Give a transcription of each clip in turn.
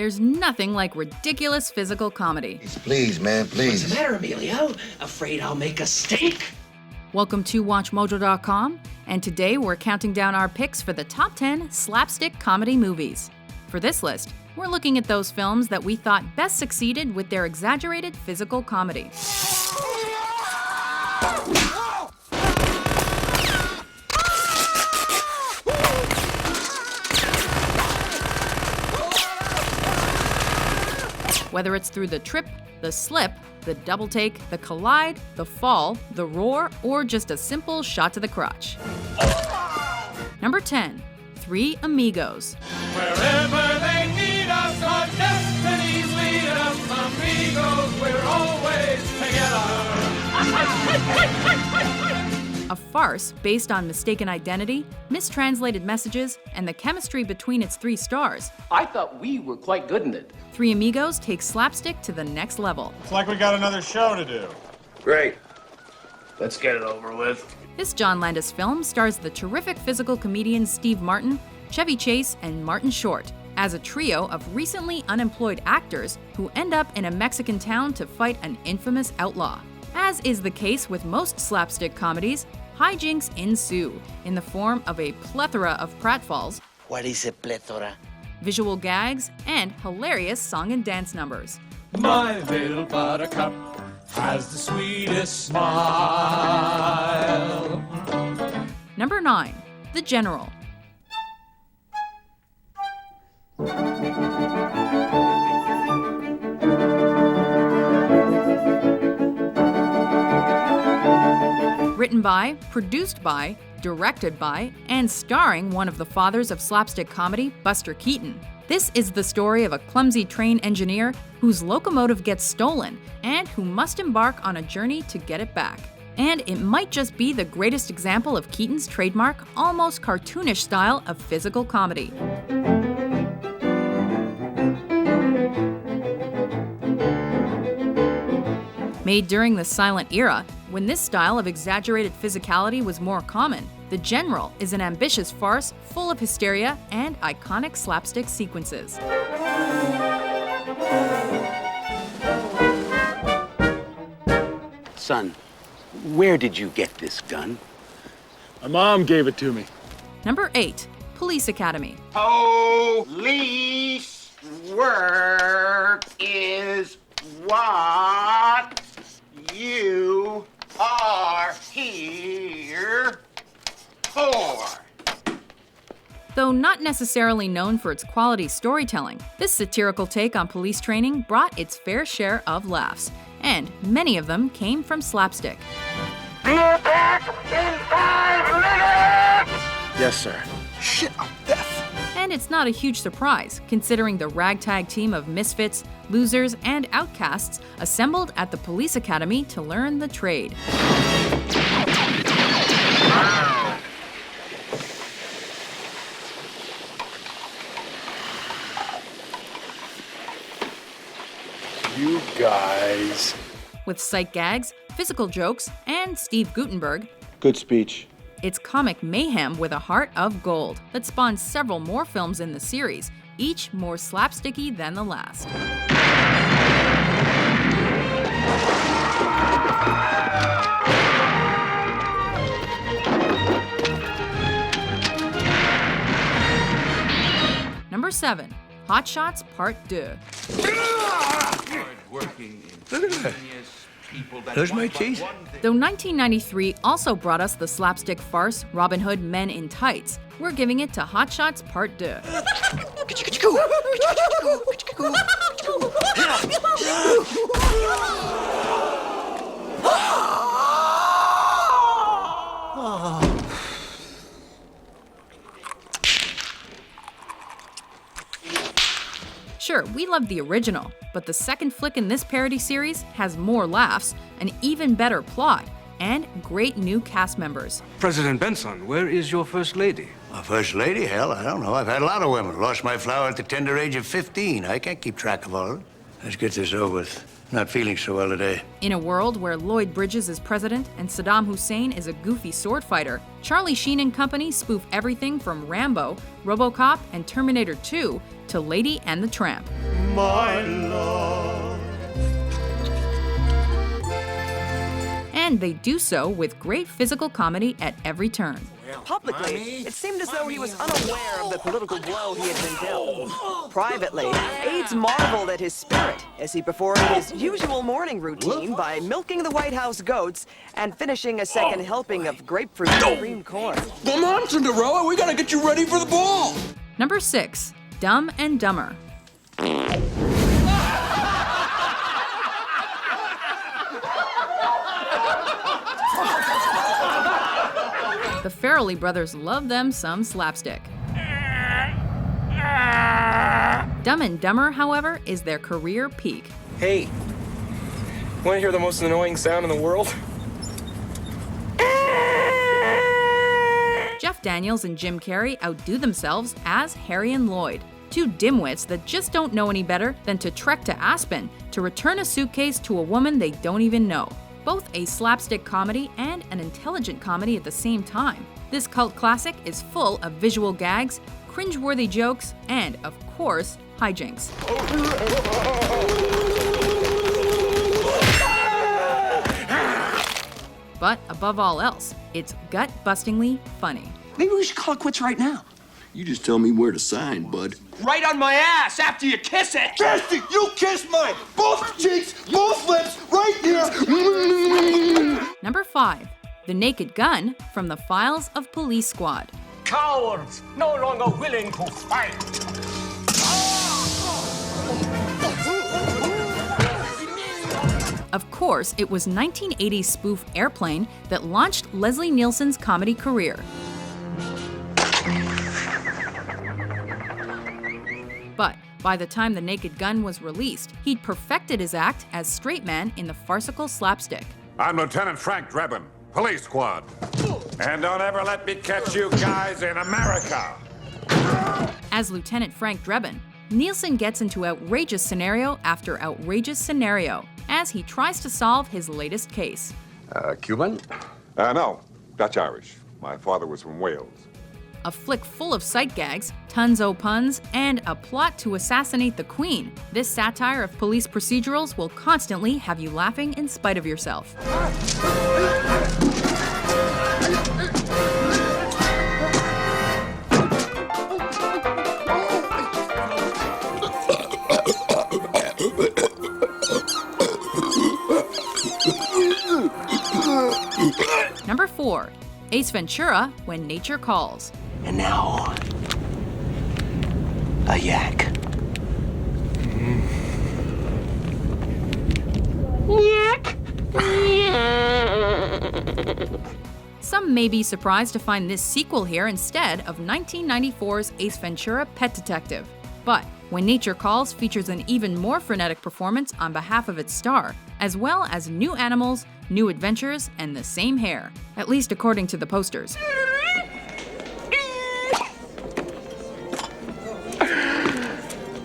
There's nothing like ridiculous physical comedy. Please, man, please. What's the matter, Emilio? Afraid I'll make a stink? Welcome to WatchMojo.com, and today we're counting down our picks for the top 10 slapstick comedy movies. For this list, we're looking at those films that we thought best succeeded with their exaggerated physical comedy. Whether it's through the trip, the slip, the double take, the collide, the fall, the roar, or just a simple shot to the crotch. Number 10, Three Amigos. Wherever they need us, our destinies lead us. Amigos, we're always together. A farce based on mistaken identity, mistranslated messages, and the chemistry between its three stars. I thought we were quite good in it. Three Amigos takes slapstick to the next level. It's like we got another show to do. Great. Let's get it over with. This John Landis film stars the terrific physical comedians Steve Martin, Chevy Chase, and Martin Short as a trio of recently unemployed actors who end up in a Mexican town to fight an infamous outlaw. As is the case with most slapstick comedies, hijinks ensue in the form of a plethora of pratfalls, What is a plethora? visual gags, and hilarious song and dance numbers. My little buttercup has the sweetest smile. Number 9, The General. Written by, produced by, directed by, and starring one of the fathers of slapstick comedy, Buster Keaton. This is the story of a clumsy train engineer whose locomotive gets stolen and who must embark on a journey to get it back. And it might just be the greatest example of Keaton's trademark, almost cartoonish style of physical comedy. Made during the silent era, when this style of exaggerated physicality was more common, The General is an ambitious farce full of hysteria and iconic slapstick sequences. Son, where did you get this gun? My mom gave it to me. Number 8, Police Academy. Police work is what you are here for. Though not necessarily known for its quality storytelling, this satirical take on police training brought its fair share of laughs, and many of them came from slapstick. Be back in 5 minutes! Yes, sir. Shit, I'm deaf. And it's not a huge surprise, considering the ragtag team of misfits, losers, and outcasts assembled at the police academy to learn the trade. You guys. With sight gags, physical jokes, and Steve Guttenberg, Good speech. it's comic mayhem with a heart of gold that spawned several more films in the series, each more slapsticky than the last. Number 7, Hotshots Part II. There's my teeth. Though 1993 also brought us the slapstick farce Robin Hood Men in Tights, we're giving it to Hotshots Part II. Sure, we love the original, but the second flick in this parody series has more laughs, an even better plot, and great new cast members. President Benson, where is your first lady? My first lady? Hell, I don't know. I've had a lot of women. Lost my flower at the tender age of 15. I can't keep track of all of them. Let's get this over with. Not feeling so well today. In a world where Lloyd Bridges is president and Saddam Hussein is a goofy sword fighter, Charlie Sheen and company spoof everything from Rambo, RoboCop, and Terminator 2 to Lady and the Tramp. My love. And they do so with great physical comedy at every turn. Publicly, it seemed as though he was unaware of the political blow he had been dealt. Privately, aides marveled at his spirit as he performed his usual morning routine by milking the White House goats and finishing a second helping of grapefruit and creamed corn. Come on, Cinderella, we gotta get you ready for the ball. Number 6, Dumb and Dumber. The Farrelly brothers love them some slapstick. Dumb and Dumber, however, is their career peak. Hey, want to hear the most annoying sound in the world? Jeff Daniels and Jim Carrey outdo themselves as Harry and Lloyd, two dimwits that just don't know any better than to trek to Aspen to return a suitcase to a woman they don't even know. Both a slapstick comedy and an intelligent comedy at the same time. This cult classic is full of visual gags, cringeworthy jokes, and, of course, hijinks. But above all else, it's gut-bustingly funny. Maybe we should call it quits right now. You just tell me where to sign, bud. Right on my ass after you kiss it. Fantastic! You kiss mine! Both cheeks, both lips, right here! Number 5, The Naked Gun from the Files of Police Squad. Cowards, no longer willing to fight. Of course, it was 1980s spoof Airplane that launched Leslie Nielsen's comedy career. But by the time The Naked Gun was released, he'd perfected his act as straight man in the farcical Slapstick. I'm Lieutenant Frank Drebin, Police Squad. And don't ever let me catch you guys in America. As Lieutenant Frank Drebin, Nielsen gets into outrageous scenario after outrageous scenario as he tries to solve his latest case. Cuban? No, Dutch-Irish. My father was from Wales. A flick full of sight gags, tons o' puns, and a plot to assassinate the Queen. This satire of police procedurals will constantly have you laughing in spite of yourself. Number 4, Ace Ventura, When Nature Calls. And now, a yak. Yak. Some may be surprised to find this sequel here instead of 1994's Ace Ventura: Pet Detective. But When Nature Calls features an even more frenetic performance on behalf of its star, as well as new animals, new adventures, and the same hair, at least according to the posters.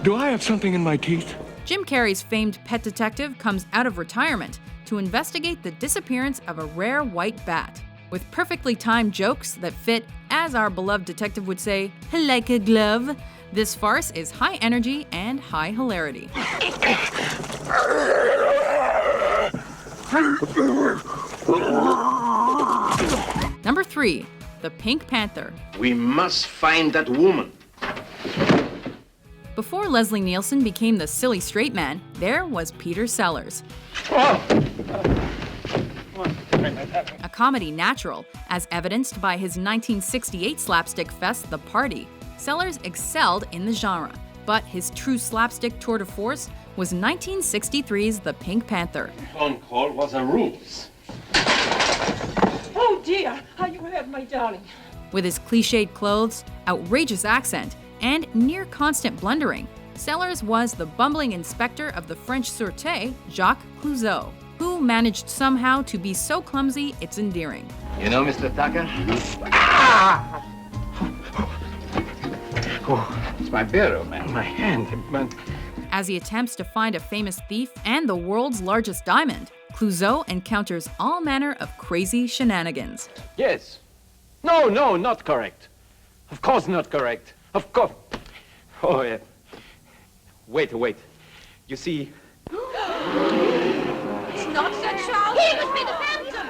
Do I have something in my teeth? Jim Carrey's famed pet detective comes out of retirement to investigate the disappearance of a rare white bat. With perfectly timed jokes that fit, as our beloved detective would say, like a glove, this farce is high energy and high hilarity. Number 3, The Pink Panther. We must find that woman. Before Leslie Nielsen became the silly straight man, there was Peter Sellers. A comedy natural, as evidenced by his 1968 slapstick fest, The Party. Sellers excelled in the genre, but his true slapstick tour de force was 1963's The Pink Panther. Phone call was a ruse. Oh dear, how you hurt my darling. With his cliched clothes, outrageous accent, and near constant blundering, Sellers was the bumbling inspector of the French Sûreté, Jacques Clouseau, who managed somehow to be so clumsy it's endearing. You know, Mr. Tucker? Oh, it's my beard, man. My hand. As he attempts to find a famous thief and the world's largest diamond, Clouseau encounters all manner of crazy shenanigans. Yes. No, not correct. Of course not correct. Of course. Oh, yeah. Wait. You see... It's not that child. He must be the phantom.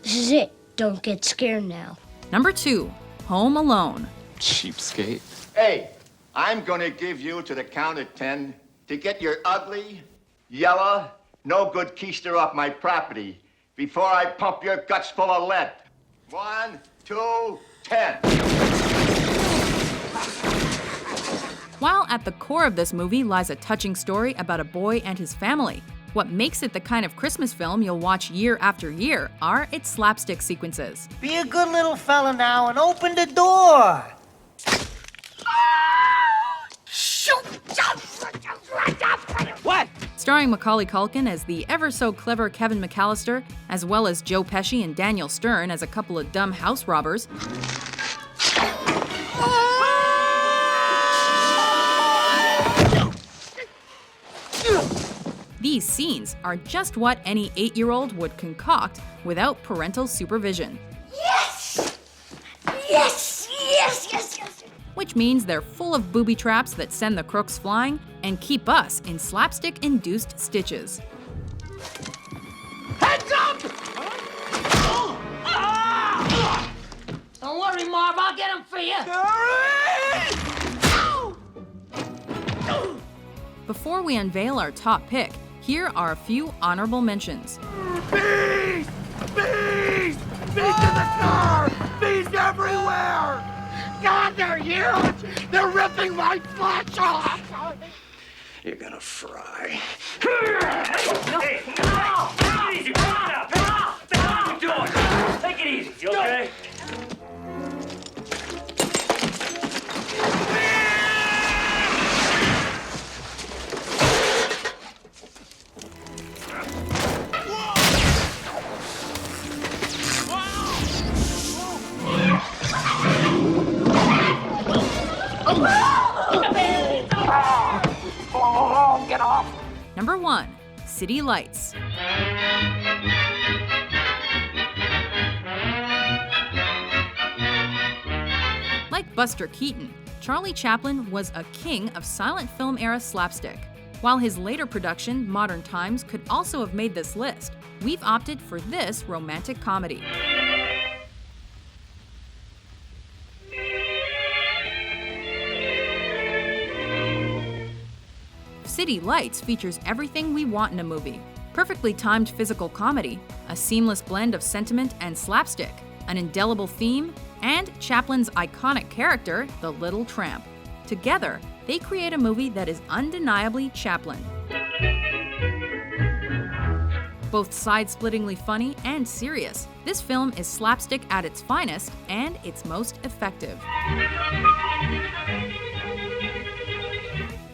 This is it. Don't get scared now. Number 2, Home Alone. Cheapskate. Hey, I'm gonna give you to the count of 10 to get your ugly, yellow, no good keister off my property before I pump your guts full of lead. 1, 2, 10. While at the core of this movie lies a touching story about a boy and his family, what makes it the kind of Christmas film you'll watch year after year are its slapstick sequences. Be a good little fella now and open the door. What? Starring Macaulay Culkin as the ever-so-clever Kevin McAllister, as well as Joe Pesci and Daniel Stern as a couple of dumb house robbers. These scenes are just what any 8-year-old would concoct without parental supervision. Yes! Yes! Yes! Yes! Yes! Which means they're full of booby traps that send the crooks flying and keep us in slapstick-induced stitches. Heads up! Don't worry, Marv. I'll get him for you. Before we unveil our top pick, here are a few honorable mentions. Bees! Bees! Bees in the car! Bees everywhere! God, they're huge! They're ripping my flesh off! You're gonna fry. Hey, no! Easy, come on now! What the hell are you doing? Take it easy, you okay? Get off! Number 1, City Lights. Like Buster Keaton, Charlie Chaplin was a king of silent film era slapstick. While his later production, Modern Times, could also have made this list, we've opted for this romantic comedy. City Lights features everything we want in a movie. Perfectly timed physical comedy, a seamless blend of sentiment and slapstick, an indelible theme, and Chaplin's iconic character, the Little Tramp. Together, they create a movie that is undeniably Chaplin. Both side-splittingly funny and serious, this film is slapstick at its finest and its most effective.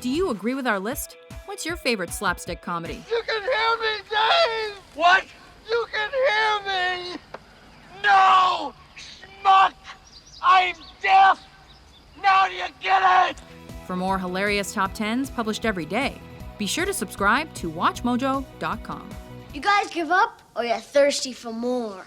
Do you agree with our list? What's your favorite slapstick comedy? You can hear me, Dave! What? You can hear me! No! Schmuck! I'm deaf! Now do you get it? For more hilarious top 10s published every day, be sure to subscribe to WatchMojo.com. You guys give up or you're thirsty for more?